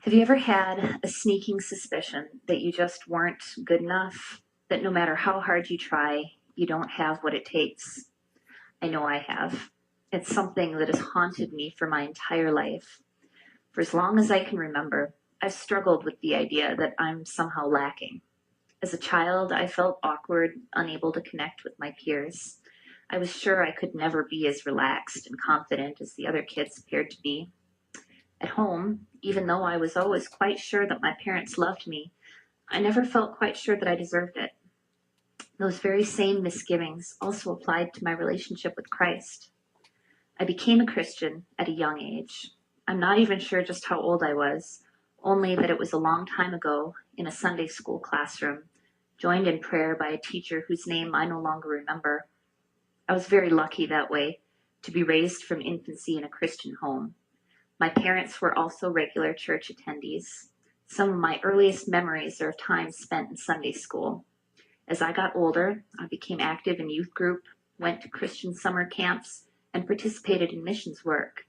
Have you ever had a sneaking suspicion that you just weren't good enough, that no matter how hard you try, you don't have what it takes? I know I have. It's something that has haunted me for my entire life. For as long as I can remember, I've struggled with the idea that I'm somehow lacking. As a child, I felt awkward, unable to connect with my peers. I was sure I could never be as relaxed and confident as the other kids appeared to be. At home, even though I was always quite sure that my parents loved me, I never felt quite sure that I deserved it. Those very same misgivings also applied to my relationship with Christ. I became a Christian at a young age. I'm not even sure just how old I was, only that it was a long time ago in a Sunday school classroom, joined in prayer by a teacher whose name I no longer remember. I was very lucky that way, to be raised from infancy in a Christian home. My parents were also regular church attendees. Some of my earliest memories are of time spent in Sunday school. As I got older, I became active in youth group, went to Christian summer camps, and participated in missions work.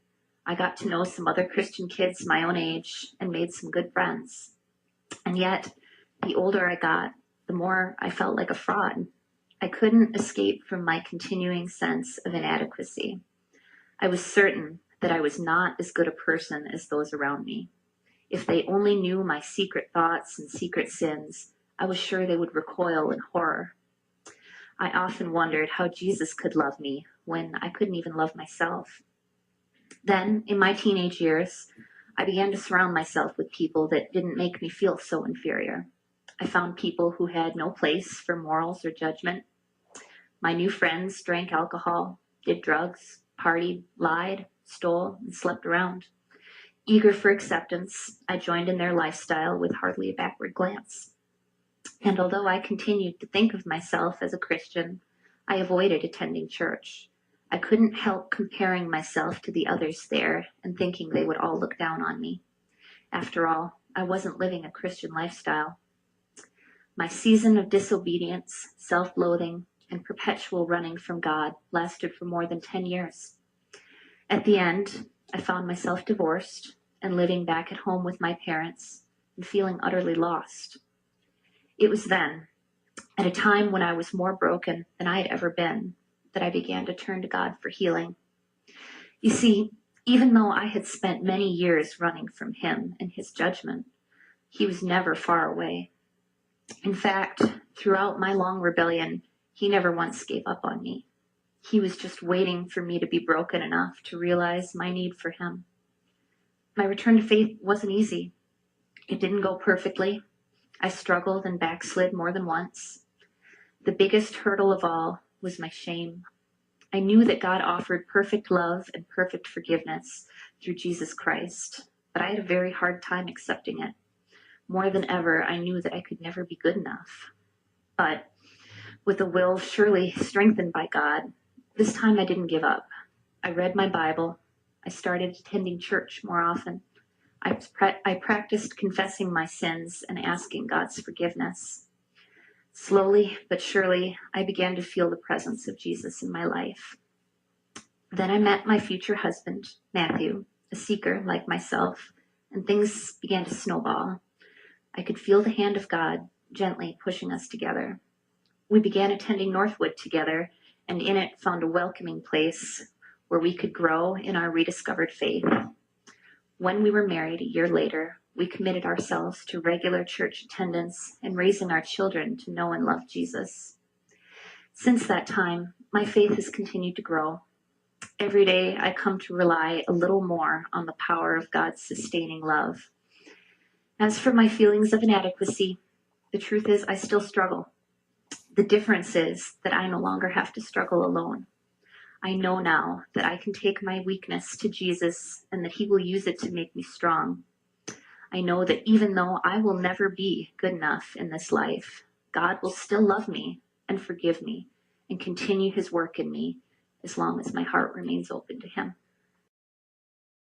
I got to know some other Christian kids my own age and made some good friends. And yet, the older I got, the more I felt like a fraud. I couldn't escape from my continuing sense of inadequacy. I was certain that I was not as good a person as those around me. If they only knew my secret thoughts and secret sins, I was sure they would recoil in horror. I often wondered how Jesus could love me when I couldn't even love myself. Then, in my teenage years, I began to surround myself with people that didn't make me feel so inferior. I found people who had no place for morals or judgment. My new friends drank alcohol, did drugs, partied, lied, stole, and slept around. Eager for acceptance, I joined in their lifestyle with hardly a backward glance. And although I continued to think of myself as a Christian, I avoided attending church. I couldn't help comparing myself to the others there and thinking they would all look down on me. After all, I wasn't living a Christian lifestyle. My season of disobedience, self-loathing, and perpetual running from God lasted for more than 10 years. At the end, I found myself divorced and living back at home with my parents and feeling utterly lost. It was then, at a time when I was more broken than I had ever been, that I began to turn to God for healing. You see, even though I had spent many years running from Him and His judgment, He was never far away. In fact, throughout my long rebellion, He never once gave up on me. He was just waiting for me to be broken enough to realize my need for Him. My return to faith wasn't easy. It didn't go perfectly. I struggled and backslid more than once. The biggest hurdle of all was my shame. I knew that God offered perfect love and perfect forgiveness through Jesus Christ, but I had a very hard time accepting it. More than ever, I knew that I could never be good enough. But with a will surely strengthened by God, this time I didn't give up. I read my Bible. I started attending church more often. I practiced confessing my sins and asking God's forgiveness. Slowly but surely, I began to feel the presence of Jesus in my life. Then I met my future husband, Matthew, a seeker like myself, and things began to snowball. I could feel the hand of God gently pushing us together. We began attending Northwood together, and in it found a welcoming place where we could grow in our rediscovered faith. When we were married a year later, we committed ourselves to regular church attendance and raising our children to know and love Jesus. Since that time, my faith has continued to grow. Every day, I come to rely a little more on the power of God's sustaining love. As for my feelings of inadequacy, the truth is I still struggle. The difference is that I no longer have to struggle alone. I know now that I can take my weakness to Jesus and that He will use it to make me strong. I know that even though I will never be good enough in this life, God will still love me and forgive me and continue His work in me as long as my heart remains open to Him.